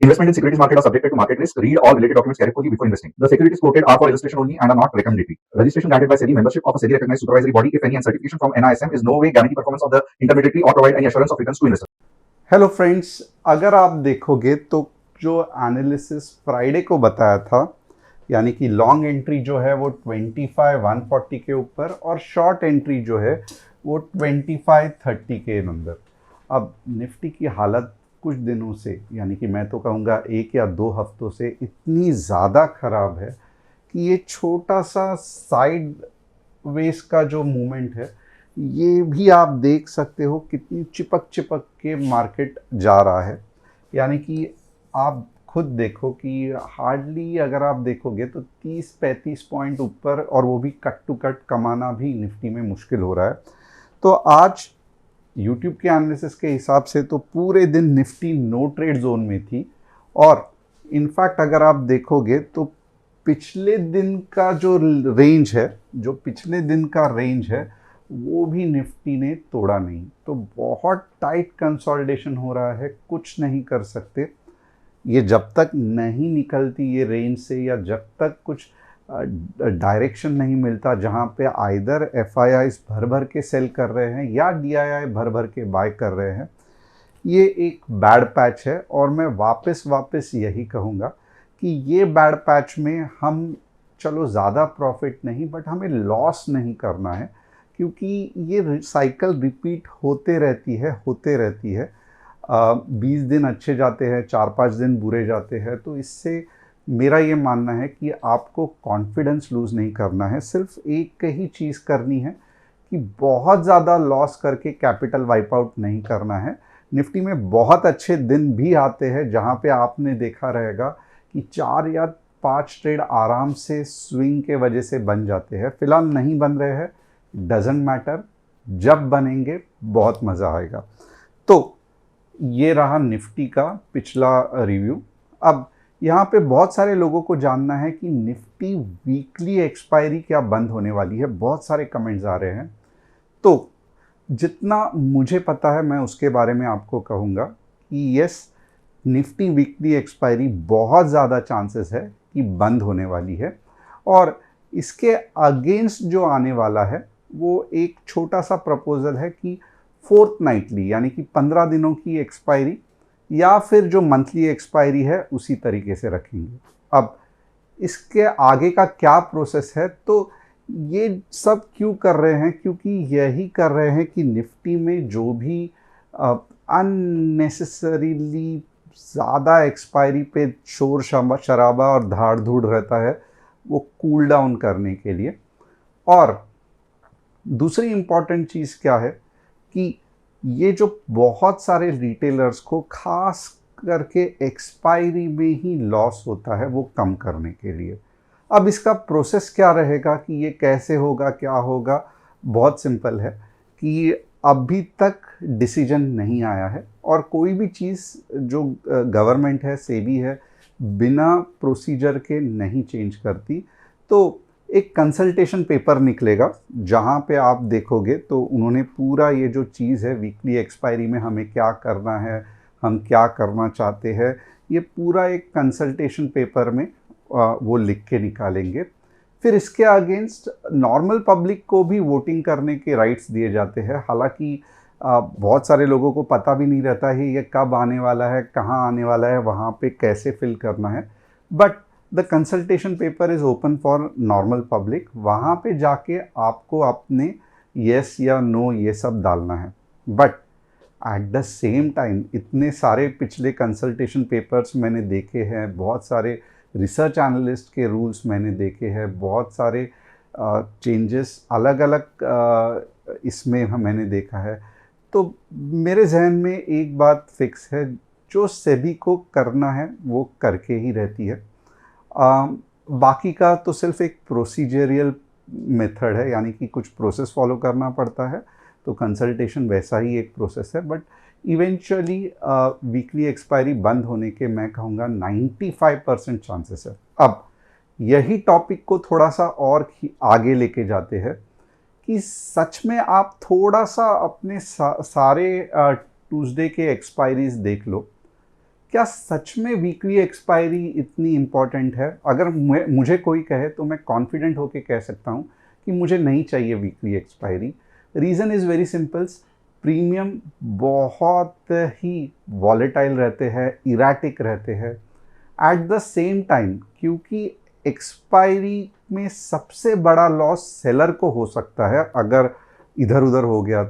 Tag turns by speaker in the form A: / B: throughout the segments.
A: Investment in securities market are subjected to market risk. Read all related documents carefully before investing. The securities quoted are for illustration only and are not recommendatory. Registration granted by SEBI. Membership of a SEBI recognized supervisory body, if any, and certification from NISM is no way guarantee performance of the intermediary or provide any assurance of returns to investors.
B: Hello friends, अगर आप देखोगे तो जो analysis Friday को बताया था, यानी कि लॉन्ग एंट्री जो है वो 25,140 के ऊपर और शॉर्ट एंट्री जो है वो 25,30 के अंदर। अब निफ्टी की हालत कुछ दिनों से, यानी कि मैं तो कहूँगा 1 या 2 हफ्तों से इतनी ज़्यादा ख़राब है कि ये छोटा सा साइड वेज का जो मूवमेंट है ये भी आप देख सकते हो कितनी चिपक चिपक के मार्केट जा रहा है। यानी कि आप खुद देखो कि हार्डली अगर आप देखोगे तो 30-35 पॉइंट ऊपर, और वो भी कट टू कट कमाना भी निफ्टी में मुश्किल हो रहा है। तो आज यूट्यूब के एनालिसिस के हिसाब से तो पूरे दिन निफ्टी नो ट्रेड जोन में थी, और इनफैक्ट अगर आप देखोगे तो पिछले दिन का जो रेंज है वो भी निफ्टी ने तोड़ा नहीं। तो बहुत टाइट कंसोलिडेशन हो रहा है, कुछ नहीं कर सकते। ये जब तक नहीं निकलती ये रेंज से, या जब तक कुछ डायरेक्शन नहीं मिलता जहाँ पे आइदर एफआईआईज भर भर के सेल कर रहे हैं या डीआईआई भर भर के बाय कर रहे हैं, ये एक बैड पैच है। और मैं वापस यही कहूँगा कि ये बैड पैच में हम चलो ज़्यादा प्रॉफिट नहीं, बट हमें लॉस नहीं करना है, क्योंकि ये साइकिल रिपीट होते रहती है। 20 दिन अच्छे जाते हैं, 4-5 दिन बुरे जाते हैं। तो इससे मेरा ये मानना है कि आपको कॉन्फिडेंस लूज़ नहीं करना है। सिर्फ एक ही चीज़ करनी है कि बहुत ज़्यादा लॉस करके कैपिटल वाइप आउट नहीं करना है। निफ्टी में बहुत अच्छे दिन भी आते हैं जहाँ पे आपने देखा रहेगा कि 4 या 5 ट्रेड आराम से स्विंग के वजह से बन जाते हैं। फिलहाल नहीं बन रहे हैं, डजंट मैटर, जब बनेंगे बहुत मज़ा आएगा। तो ये रहा निफ्टी का पिछला रिव्यू। अब यहाँ पे बहुत सारे लोगों को जानना है कि निफ्टी वीकली एक्सपायरी क्या बंद होने वाली है। बहुत सारे कमेंट्स आ रहे हैं, तो जितना मुझे पता है मैं उसके बारे में आपको कहूँगा कि यस, निफ्टी वीकली एक्सपायरी बहुत ज़्यादा चांसेस है कि बंद होने वाली है। और इसके अगेंस्ट जो आने वाला है वो एक छोटा सा प्रपोजल है कि फोर्टनाइटली, यानी कि 15 दिनों की एक्सपायरी, या फिर जो मंथली एक्सपायरी है उसी तरीके से रखेंगे। अब इसके आगे का क्या प्रोसेस है, तो ये सब क्यों कर रहे हैं, क्योंकि यही कर रहे हैं कि निफ्टी में जो भी अननेसेसरीली ज़्यादा एक्सपायरी पे शोर शराबा और धाड़ धूड़ रहता है वो कूल डाउन करने के लिए। और दूसरी इम्पॉर्टेंट चीज़ क्या है कि ये जो बहुत सारे रिटेलर्स को खास करके एक्सपायरी में ही लॉस होता है वो कम करने के लिए। अब इसका प्रोसेस क्या रहेगा, कि ये कैसे होगा, क्या होगा, बहुत सिंपल है कि अभी तक डिसीजन नहीं आया है, और कोई भी चीज़ जो गवर्नमेंट है, सेबी है, बिना प्रोसीजर के नहीं चेंज करती। तो एक कंसल्टेशन पेपर निकलेगा जहाँ पे आप देखोगे तो उन्होंने पूरा ये जो चीज़ है वीकली एक्सपायरी में हमें क्या करना है, हम क्या करना चाहते हैं, ये पूरा एक कंसल्टेशन पेपर में वो लिख के निकालेंगे। फिर इसके अगेंस्ट नॉर्मल पब्लिक को भी वोटिंग करने के राइट्स दिए जाते हैं। हालांकि बहुत सारे लोगों को पता भी नहीं रहता है ये कब आने वाला है, कहाँ आने वाला है, वहाँ पे कैसे फिल करना है। But the consultation paper is open for normal public. वहाँ पे जाके आपको अपने येस या नो ये सब डालना है। But at the same time इतने सारे पिछले कंसल्टेशन पेपर्स मैंने देखे हैं, बहुत सारे रिसर्च एनालिस्ट के रूल्स मैंने देखे हैं, बहुत सारे चेंजेस अलग अलग इसमें मैंने देखा है। तो मेरे जहन में एक बात फिक्स है, जो सेबी को करना है वो करके ही रहती है। बाकी का तो सिर्फ एक प्रोसीजरियल मेथड है, यानी कि कुछ प्रोसेस फॉलो करना पड़ता है। तो कंसल्टेशन वैसा ही एक प्रोसेस है, बट इवेंचुअली वीकली एक्सपायरी बंद होने के मैं कहूँगा 95% चांसेस है। अब यही टॉपिक को थोड़ा सा और आगे लेके जाते हैं कि सच में आप थोड़ा सा अपने सारे ट्यूसडे के एक्सपायरीज देख लो। क्या सच में वीकली एक्सपायरी इतनी इम्पॉर्टेंट है? अगर मुझे कोई कहे तो मैं कॉन्फिडेंट होके कह सकता हूँ कि मुझे नहीं चाहिए weekly expiry. Reason is very simple, premium बहुत ही वॉलेटाइल रहते हैं, इराटिक रहते हैं। एट द सेम टाइम, क्योंकि एक्सपायरी में सबसे बड़ा लॉस सेलर को हो सकता है अगर इधर उधर हो गया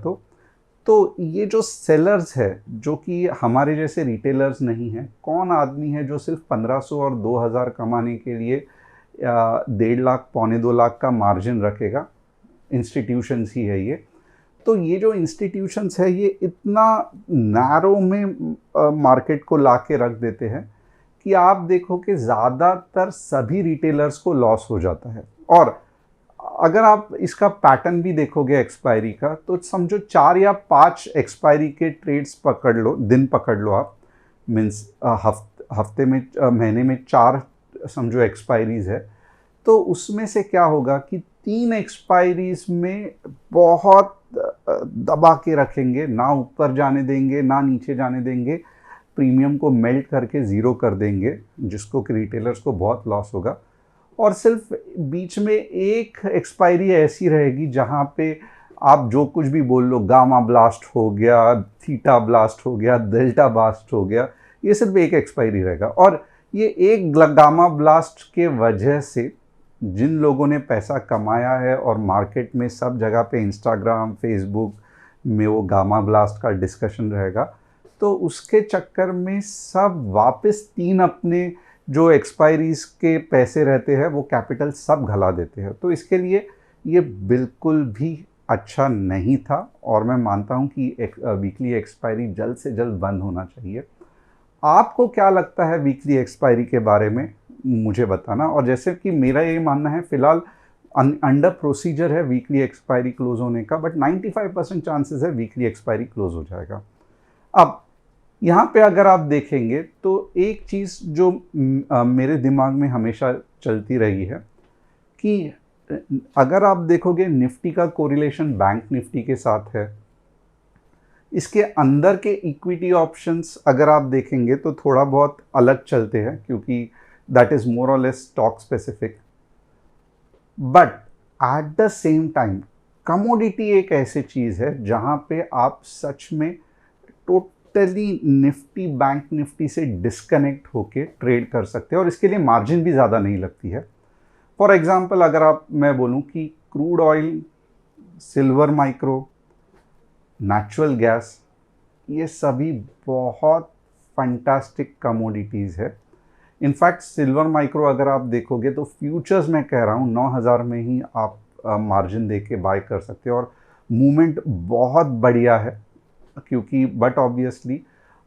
B: तो ये जो सेलर्स है, जो कि हमारे जैसे रिटेलर्स नहीं हैं, कौन आदमी है जो सिर्फ 1500 और 2000 कमाने के लिए 1.5 लाख पौने 2 लाख का मार्जिन रखेगा? इंस्टीट्यूशंस ही है ये। तो ये जो इंस्टीट्यूशंस है ये इतना नैरो में मार्केट को ला के रख देते हैं कि आप देखो कि ज़्यादातर सभी रिटेलर्स को लॉस हो जाता है। और अगर आप इसका पैटर्न भी देखोगे एक्सपायरी का, तो समझो 4 या 5 एक्सपायरी के ट्रेड्स पकड़ लो, दिन पकड़ लो आप, मीन्स हफ्ते में महीने में 4 समझो एक्सपायरीज है, तो उसमें से क्या होगा कि 3 एक्सपायरीज में बहुत दबा के रखेंगे, ना ऊपर जाने देंगे ना नीचे जाने देंगे, प्रीमियम को मेल्ट करके ज़ीरो कर देंगे, जिसको कि रिटेलर्स को बहुत लॉस होगा। और सिर्फ बीच में एक एक्सपायरी ऐसी रहेगी जहाँ पे आप जो कुछ भी बोल लो, गामा ब्लास्ट हो गया, थीटा ब्लास्ट हो गया, डेल्टा ब्लास्ट हो गया, ये सिर्फ एक एक्सपायरी रहेगा। और ये एक गामा ब्लास्ट के वजह से जिन लोगों ने पैसा कमाया है, और मार्केट में सब जगह पे इंस्टाग्राम फेसबुक में वो गामा ब्लास्ट का डिस्कशन रहेगा, तो उसके चक्कर में सब वापस 3 अपने जो एक्सपायरीज के पैसे रहते हैं वो कैपिटल सब घला देते हैं। तो इसके लिए ये बिल्कुल भी अच्छा नहीं था, और मैं मानता हूँ कि वीकली एक्सपायरी जल्द से जल्द बंद होना चाहिए। आपको क्या लगता है वीकली एक्सपायरी के बारे में, मुझे बताना। और जैसे कि मेरा ये मानना है, फ़िलहाल अंडर प्रोसीजर है वीकली एक्सपायरी क्लोज होने का, बट 95% चांसेस है वीकली एक्सपायरी क्लोज हो जाएगा। अब यहाँ पे अगर आप देखेंगे तो एक चीज़ जो मेरे दिमाग में हमेशा चलती रही है कि अगर आप देखोगे निफ्टी का कोरिलेशन बैंक निफ्टी के साथ है, इसके अंदर के इक्विटी ऑप्शंस अगर आप देखेंगे तो थोड़ा बहुत अलग चलते हैं, क्योंकि दैट इज़ मोर और less stock specific. But at the same time commodity एक ऐसी चीज़ है जहाँ पे आप सच में टोटली निफ्टी बैंक निफ्टी से डिस्कनेक्ट होके ट्रेड कर सकते हैं, और इसके लिए मार्जिन भी ज़्यादा नहीं लगती है। फॉर एग्जांपल अगर मैं बोलूँ कि crude oil, silver micro, natural gas, ये सभी बहुत फंटास्टिक कमोडिटीज़ है। इनफैक्ट सिल्वर माइक्रो अगर आप देखोगे तो फ्यूचर्स में कह रहा हूँ 9000 में ही आप मार्जिन दे के बाय कर सकते हो, और मूवमेंट बहुत बढ़िया है। क्योंकि बट ऑब्वियसली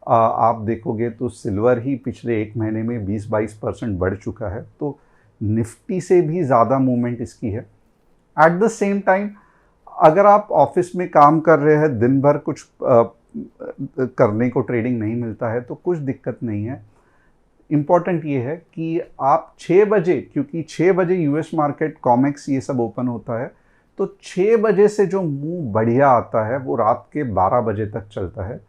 B: आप देखोगे तो सिल्वर ही पिछले 1 महीने में 20-22% बढ़ चुका है, तो निफ्टी से भी ज़्यादा मूवमेंट इसकी है। एट द सेम टाइम अगर आप ऑफिस में काम कर रहे हैं, दिन भर कुछ करने को ट्रेडिंग नहीं मिलता है, तो कुछ दिक्कत नहीं है। इम्पॉर्टेंट ये है कि आप 6 बजे, क्योंकि 6 बजे यूएस मार्केट कॉमेक्स ये सब ओपन होता है, तो 6 बजे से जो मूव बढ़िया आता है वो रात के 12 बजे तक चलता है।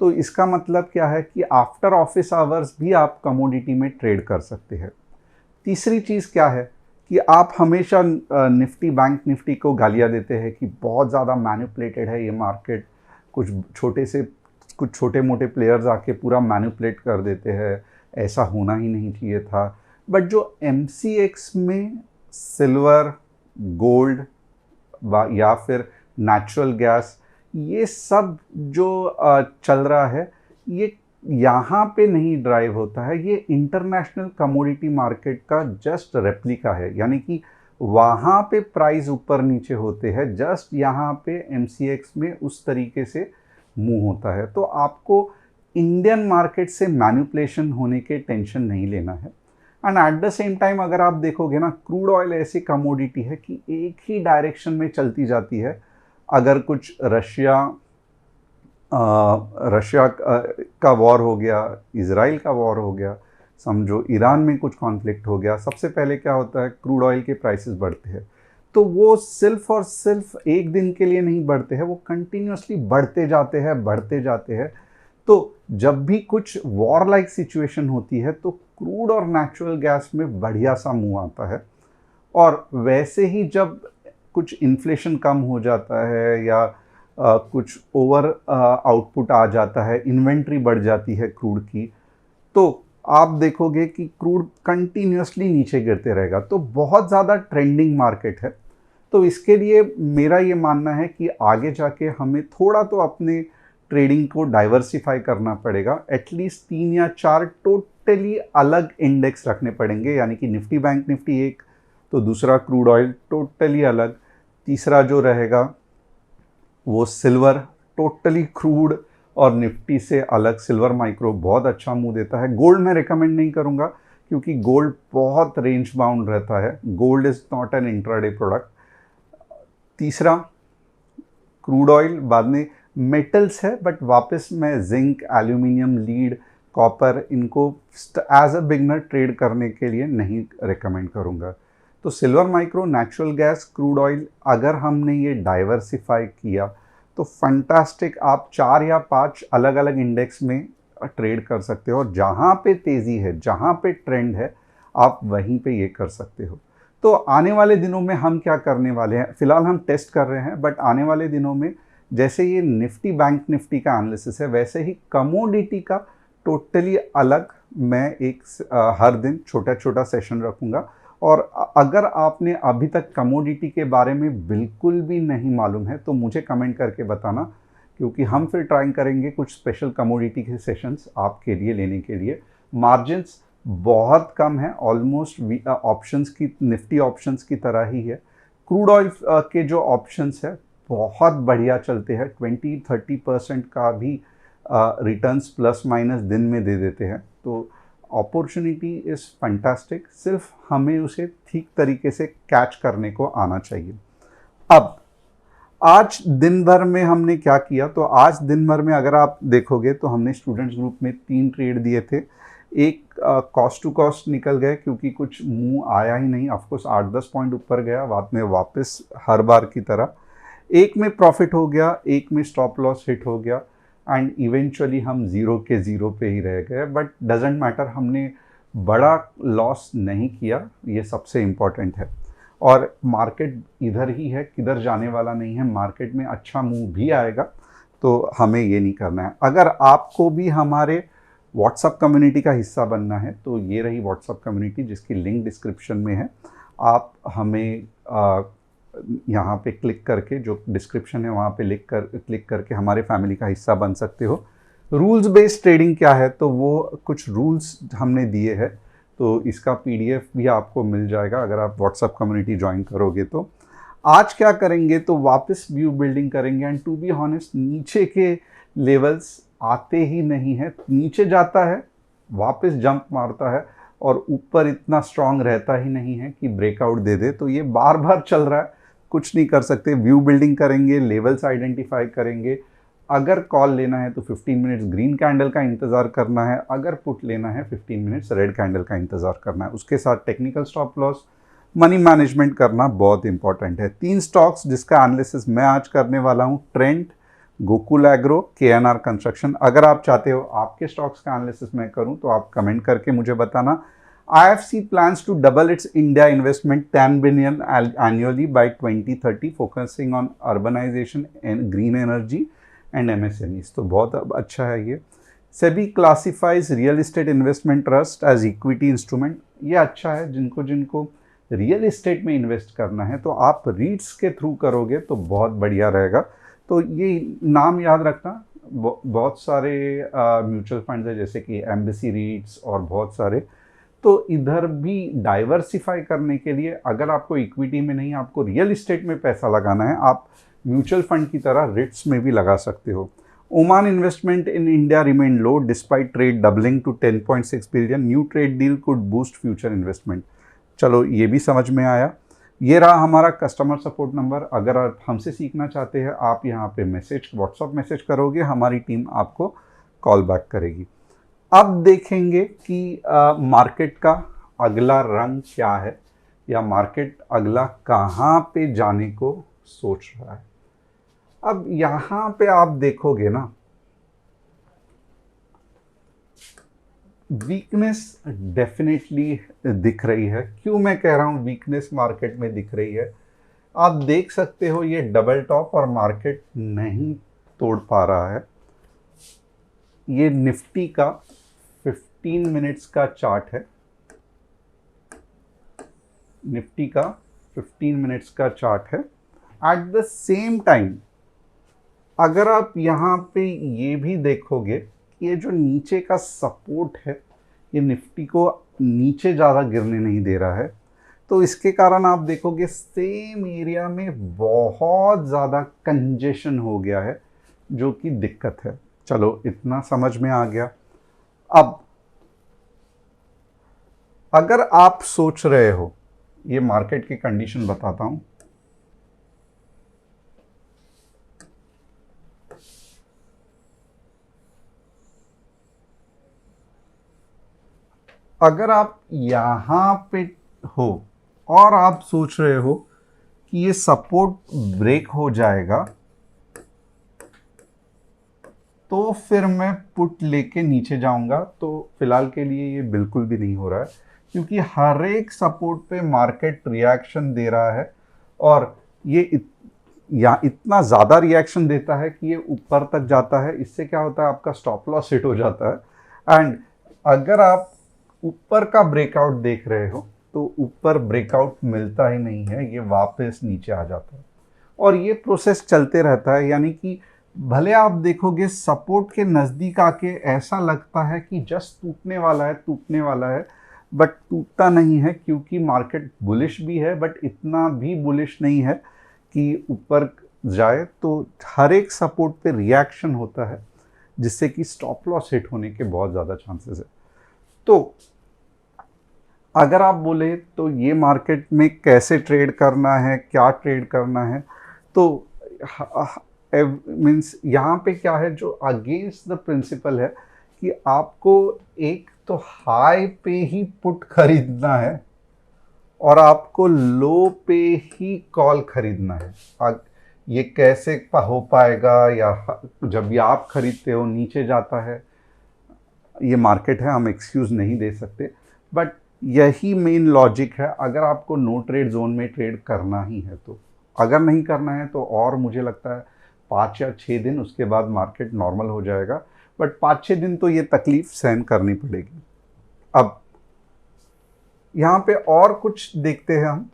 B: तो इसका मतलब क्या है कि आफ्टर ऑफिस आवर्स भी आप कमोडिटी में ट्रेड कर सकते हैं। तीसरी चीज़ क्या है कि आप हमेशा निफ्टी बैंक निफ्टी को गालियाँ देते हैं कि बहुत ज़्यादा मैनिपुलेटेड है ये मार्केट, कुछ छोटे मोटे प्लेयर्स आके पूरा मैनिपुलेट कर देते हैं, ऐसा होना ही नहीं चाहिए था। बट जो MCX में सिल्वर, गोल्ड या फिर नेचुरल गैस, ये सब जो चल रहा है, ये यहाँ पे नहीं ड्राइव होता है, ये इंटरनेशनल कमोडिटी मार्केट का जस्ट रेप्लिका है। यानी कि वहाँ पे प्राइस ऊपर नीचे होते हैं, जस्ट यहाँ पे MCX में उस तरीके से मूव होता है। तो आपको इंडियन मार्केट से मैनिपुलेशन होने के टेंशन नहीं लेना है। And at the same time अगर आप देखोगे ना, क्रूड ऑयल ऐसी कमोडिटी है कि एक ही डायरेक्शन में चलती जाती है। अगर कुछ रशिया का वॉर हो गया, इजराइल का वॉर हो गया, समझो ईरान में कुछ कॉन्फ्लिक्ट हो गया, सबसे पहले क्या होता है, क्रूड ऑयल के प्राइसेस बढ़ते हैं। तो वो सिर्फ और सिर्फ एक दिन के लिए नहीं बढ़ते हैं, वो कंटिन्यूसली बढ़ते जाते हैं। तो जब भी कुछ वॉर लाइक सिचुएशन होती है तो क्रूड और नेचुरल गैस में बढ़िया सा मूव आता है। और वैसे ही जब कुछ इन्फ्लेशन कम हो जाता है या कुछ ओवर आउटपुट आ जाता है, इन्वेंट्री बढ़ जाती है क्रूड की, तो आप देखोगे कि क्रूड कंटिन्यूसली नीचे गिरते रहेगा। तो बहुत ज़्यादा ट्रेंडिंग मार्केट है। तो इसके लिए मेरा ये मानना है कि आगे जाके हमें थोड़ा तो अपने ट्रेडिंग को डाइवर्सिफाई करना पड़ेगा। एटलीस्ट 3 या 4 टोटली अलग इंडेक्स रखने पड़ेंगे, यानी कि निफ्टी बैंक निफ्टी एक, तो दूसरा क्रूड ऑयल टोटली अलग, तीसरा जो रहेगा वो सिल्वर टोटली क्रूड और निफ्टी से अलग। सिल्वर माइक्रो बहुत अच्छा मुंह देता है। गोल्ड मैं रिकमेंड नहीं करूंगा क्योंकि गोल्ड बहुत रेंज बाउंड रहता है। Gold is not an intraday product. तीसरा क्रूड ऑयल, बाद में मेटल्स है, बट वापस मैं जिंक, एल्यूमिनियम, लीड, कॉपर, इनको एज अ बिगनर ट्रेड करने के लिए नहीं रिकमेंड करूँगा। तो silver micro, natural gas, crude oil, अगर हमने ये डाइवर्सिफाई किया तो फंटास्टिक आप 4 या 5 अलग अलग इंडेक्स में ट्रेड कर सकते हो। और जहाँ पे तेज़ी है, जहाँ पे ट्रेंड है, आप वहीं पे ये कर सकते हो। तो आने वाले दिनों में हम क्या करने वाले हैं, फ़िलहाल हम टेस्ट कर रहे हैं, बट आने वाले दिनों में जैसे ये निफ्टी बैंक निफ्टी का एनालिसिस है, वैसे ही कमोडिटी का टोटली अलग मैं एक हर दिन छोटा छोटा सेशन रखूँगा। और अगर आपने अभी तक कमोडिटी के बारे में बिल्कुल भी नहीं मालूम है तो मुझे कमेंट करके बताना, क्योंकि हम फिर ट्राई करेंगे कुछ स्पेशल कमोडिटी के सेशंस आपके लिए लेने के लिए। मार्जिन्स बहुत कम है, ऑलमोस्ट ऑप्शंस की, निफ्टी ऑप्शंस की तरह ही है। क्रूड ऑयल के जो ऑप्शंस है बहुत बढ़िया चलते हैं, 20-30% का भी रिटर्न्स प्लस माइनस दिन में दे देते हैं। तो अपॉर्चुनिटी इज़ फैंटास्टिक, सिर्फ हमें उसे ठीक तरीके से कैच करने को आना चाहिए। अब आज दिन भर में हमने क्या किया, तो आज दिन भर में अगर आप देखोगे तो हमने स्टूडेंट्स ग्रुप में 3 ट्रेड दिए थे। एक कॉस्ट टू कॉस्ट निकल गए क्योंकि कुछ मुंह आया ही नहीं, ऑफकोर्स 8-10 पॉइंट ऊपर गया, बाद में वापस हर बार की तरह। एक में प्रॉफिट हो गया, एक में स्टॉप लॉस हिट हो गया, एंड इवेंचुअली हम ज़ीरो के ज़ीरो पे ही रह गए। बट डजेंट मैटर, हमने बड़ा लॉस नहीं किया, ये सबसे इम्पॉर्टेंट है। और मार्केट इधर ही है, किधर जाने वाला नहीं है। मार्केट में अच्छा मूव भी आएगा, तो हमें ये नहीं करना है। अगर आपको भी हमारे व्हाट्सअप कम्युनिटी का हिस्सा बनना है तो ये रही व्हाट्सअप कम्युनिटी, जिसकी लिंक डिस्क्रिप्शन में है। आप हमें यहाँ पे क्लिक करके, जो डिस्क्रिप्शन है वहाँ पे क्लिक करके हमारे फैमिली का हिस्सा बन सकते हो। रूल्स बेस्ड ट्रेडिंग क्या है, तो वो कुछ रूल्स हमने दिए हैं, तो इसका PDF भी आपको मिल जाएगा अगर आप व्हाट्सअप कम्युनिटी ज्वाइन करोगे। तो आज क्या करेंगे, तो वापस व्यू बिल्डिंग करेंगे। एंड टू बी ऑनेस्ट, नीचे के लेवल्स आते ही नहीं है, नीचे जाता है वापस जंप मारता है, और ऊपर इतना स्ट्रांग रहता ही नहीं है कि ब्रेकआउट दे दे। तो ये बार बार चल रहा है, कुछ नहीं कर सकते। व्यू बिल्डिंग करेंगे, लेवल्स आइडेंटिफाई करेंगे। अगर कॉल लेना है तो 15 मिनट्स ग्रीन कैंडल का इंतज़ार करना है, अगर पुट लेना है 15 मिनट्स रेड कैंडल का इंतज़ार करना है। उसके साथ technical stop loss, money management करना बहुत इंपॉर्टेंट है। 3 स्टॉक्स जिसका एनालिसिस मैं आज करने वाला हूँ, Trent, Gokul agro, KNR construction. अगर आप चाहते हो आपके स्टॉक्स का एनालिसिस मैं करूं तो आप कमेंट करके मुझे बताना। IFC plans to double its India investment 10 billion annually by 2030, focusing on urbanization and green energy and MSMEs। तो बहुत अच्छा है ये। SEBI classifies real estate investment trust as equity instrument। ये अच्छा है, जिनको जिनको रियल एस्टेट में इन्वेस्ट करना है तो आप रीट्स के थ्रू करोगे तो बहुत बढ़िया रहेगा। तो ये नाम याद रखना, बहुत सारे म्यूचुअल फंड्स है जैसे कि एम्बेसी रीट्स और बहुत सारे। तो इधर भी डाइवर्सिफाई करने के लिए, अगर आपको इक्विटी में नहीं, आपको रियल एस्टेट में पैसा लगाना है, आप म्यूचुअल फंड की तरह रिट्स में भी लगा सकते हो। Oman investment in India remain low despite trade doubling to 10.6 billion. New trade deal could boost future investment. चलो ये भी समझ में आया। ये रहा हमारा कस्टमर सपोर्ट नंबर। अगर आप हमसे सीखना चाहते हैं, आप यहाँ पे व्हाट्सअप मैसेज करोगे, हमारी टीम आपको कॉल बैक करेगी। अब देखेंगे कि मार्केट का अगला रंग क्या है, या मार्केट अगला कहाँ पे जाने को सोच रहा है। अब यहाँ पे आप देखोगे ना, वीकनेस डेफिनेटली दिख रही है। क्यों मैं कह रहा हूँ वीकनेस मार्केट में दिख रही है? आप देख सकते हो ये डबल टॉप और मार्केट नहीं तोड़ पा रहा है। ये निफ्टी का 15 मिनट्स का चार्ट है, निफ्टी का 15 मिनट्स का चार्ट है। एट द सेम टाइम अगर आप यहाँ पे ये भी देखोगे कि ये जो नीचे का सपोर्ट है ये निफ्टी को नीचे ज़्यादा गिरने नहीं दे रहा है, तो इसके कारण आप देखोगे सेम एरिया में बहुत ज़्यादा कंजेशन हो गया है, जो कि दिक्कत है। चलो इतना समझ में आ गया। अब अगर आप सोच रहे हो, ये मार्केट की कंडीशन बताता हूं। अगर आप यहां पे हो और आप सोच रहे हो कि ये सपोर्ट ब्रेक हो जाएगा, तो फिर मैं पुट लेके नीचे जाऊंगा। तो फिलहाल के लिए ये बिल्कुल भी नहीं हो रहा है, क्योंकि हर एक सपोर्ट पे मार्केट रिएक्शन दे रहा है और ये इतना ज़्यादा रिएक्शन देता है कि ये ऊपर तक जाता है। इससे क्या होता है, आपका स्टॉप लॉस हिट हो जाता है। एंड अगर आप ऊपर का ब्रेकआउट देख रहे हो तो ऊपर ब्रेकआउट मिलता ही नहीं है, ये वापस नीचे आ जाता है और ये प्रोसेस चलते रहता है। यानी कि भले आप देखोगे सपोर्ट के नज़दीक आके ऐसा लगता है कि जस्ट टूटने वाला है, टूटने वाला है, बट टूटता नहीं है, क्योंकि मार्केट बुलिश भी है बट इतना भी बुलिश नहीं है कि ऊपर जाए। तो हर एक सपोर्ट पे रिएक्शन होता है, जिससे कि स्टॉप लॉस हिट होने के बहुत ज़्यादा चांसेस है। तो अगर आप बोले तो ये मार्केट में कैसे ट्रेड करना है, क्या ट्रेड करना है, तो मीन्स यहाँ पे क्या है जो अगेंस्ट द प्रिंसिपल है कि आपको एक तो हाई पे ही पुट खरीदना है और आपको लो पे ही कॉल खरीदना है। ये कैसे हो पाएगा, या जब भी आप खरीदते हो नीचे जाता है, ये मार्केट है, हम एक्सक्यूज़ नहीं दे सकते, बट यही मेन लॉजिक है। अगर आपको नो ट्रेड जोन में ट्रेड करना ही है तो, अगर नहीं करना है तो और मुझे लगता है 5 या 6 दिन, उसके बाद मार्केट नॉर्मल हो जाएगा। बट 5-6 दिन तो ये तकलीफ सहन करनी पड़ेगी। अब यहाँ पे और कुछ देखते हैं हम।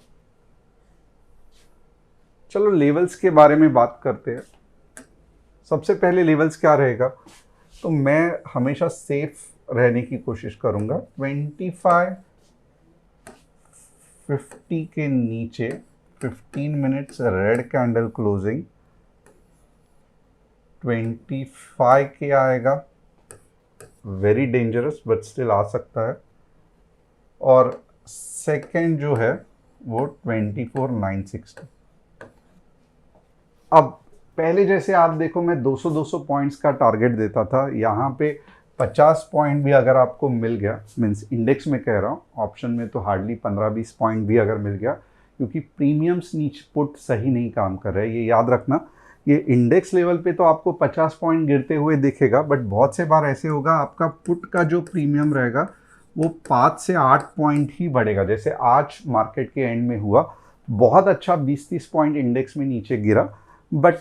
B: चलो लेवल्स के बारे में बात करते हैं। सबसे पहले लेवल्स क्या रहेगा, तो मैं हमेशा सेफ रहने की कोशिश करूंगा। 2550 के नीचे 15 मिनट्स रेड कैंडल क्लोजिंग 25 के आएगा, वेरी डेंजरस बट स्टिल आ सकता है। और सेकंड जो है वो 24,960। अब पहले जैसे आप देखो मैं 200-200 पॉइंट्स का टारगेट देता था, यहाँ पे 50 पॉइंट भी अगर आपको मिल गया, मीन्स इंडेक्स में कह रहा हूँ, ऑप्शन में तो हार्डली 15-20 पॉइंट भी अगर मिल गया, क्योंकि प्रीमियम्स नीचे पुट सही नहीं काम कर रहे हैं, ये याद रखना। ये इंडेक्स लेवल पे तो आपको 50 पॉइंट गिरते हुए दिखेगा, बट बहुत से बार ऐसे होगा आपका पुट का जो प्रीमियम रहेगा वो 5 से 8 पॉइंट ही बढ़ेगा। जैसे आज मार्केट के एंड में हुआ, बहुत अच्छा 20-30 पॉइंट इंडेक्स में नीचे गिरा, बट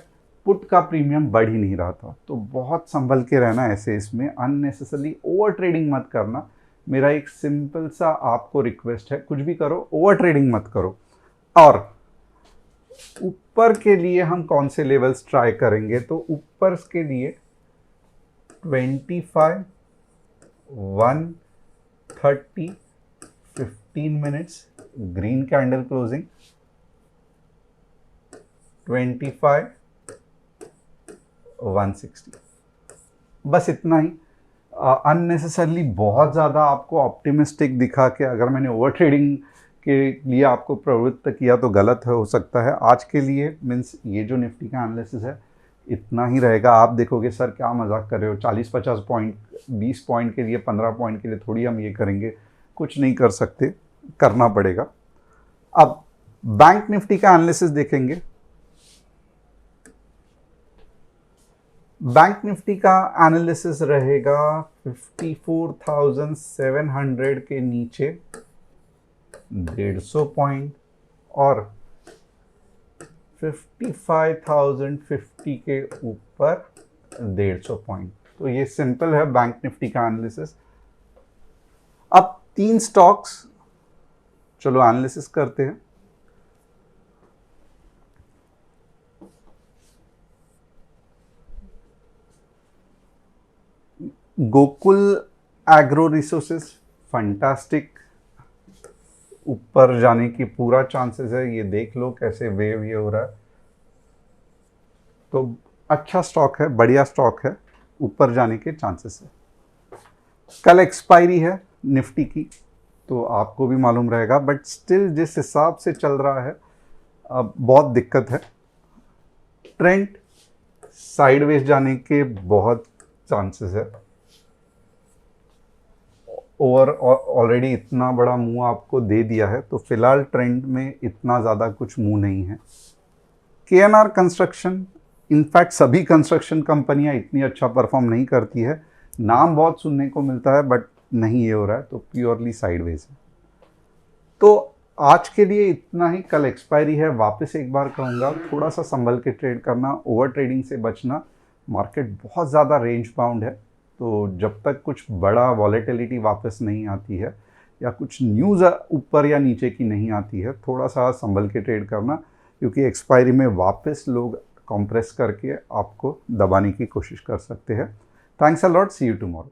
B: पुट का प्रीमियम बढ़ ही नहीं रहा था। तो बहुत संभल के रहना ऐसे, इसमें अननेसेसरली ओवर ट्रेडिंग मत करना। मेरा एक सिंपल सा आपको रिक्वेस्ट है, कुछ भी करो ओवर ट्रेडिंग मत करो। और ऊपर के लिए हम कौन से लेवल्स ट्राई करेंगे, तो ऊपर के लिए 25, 130, 15 मिनट्स ग्रीन कैंडल क्लोजिंग, 25, 160, बस इतना ही। अननेसेसरली बहुत ज़्यादा आपको ऑप्टिमिस्टिक दिखा के अगर मैंने ओवर ट्रेडिंग के लिए आपको प्रवृत्त किया तो गलत हो सकता है। आज के लिए मीन्स ये जो निफ्टी का एनालिसिस है इतना ही रहेगा। आप देखोगे सर क्या मजाक कर रहे हो, 40-50 पॉइंट 20 पॉइंट के लिए 15 पॉइंट के लिए थोड़ी हम ये करेंगे, कुछ नहीं कर सकते, करना पड़ेगा। अब बैंक निफ्टी का एनालिसिस देखेंगे। बैंक निफ्टी का एनालिसिस रहेगा 54,700 के नीचे 150 पॉइंट और 55,050 के ऊपर 150 पॉइंट। तो ये सिंपल है बैंक निफ्टी का एनालिसिस। अब 3 स्टॉक्स, चलो एनालिसिस करते हैं। गोकुल एग्रो रिसोर्सेस फंटास्टिक, ऊपर जाने की पूरा चांसेस है। ये देख लो कैसे वेव ये हो रहा है। तो अच्छा स्टॉक है, बढ़िया स्टॉक है, ऊपर जाने के चांसेस है। कल एक्सपायरी है निफ्टी की, तो आपको भी मालूम रहेगा, बट स्टिल जिस हिसाब से चल रहा है अब बहुत दिक्कत है। ट्रेंड साइडवेज जाने के बहुत चांसेस है। ओवर ऑलरेडी इतना बड़ा मुंह आपको दे दिया है, तो फिलहाल ट्रेंड में इतना ज़्यादा कुछ मुंह नहीं है। KNR कंस्ट्रक्शन, इनफैक्ट सभी कंस्ट्रक्शन कंपनियां इतनी अच्छा परफॉर्म नहीं करती है। नाम बहुत सुनने को मिलता है बट नहीं ये हो रहा है, तो प्योरली साइडवेज है। तो आज के लिए इतना ही। कल एक्सपायरी है, वापस एक बार कहूँगा थोड़ा सा संभल के ट्रेड करना, ओवर ट्रेडिंग से बचना। मार्केट बहुत ज़्यादा रेंज बाउंड है, तो जब तक कुछ बड़ा वॉलेटिलिटी वापस नहीं आती है या कुछ न्यूज़ ऊपर या नीचे की नहीं आती है, थोड़ा सा संभल के ट्रेड करना, क्योंकि एक्सपायरी में वापस लोग कंप्रेस करके आपको दबाने की कोशिश कर सकते हैं। Thanks a lot, see you tomorrow.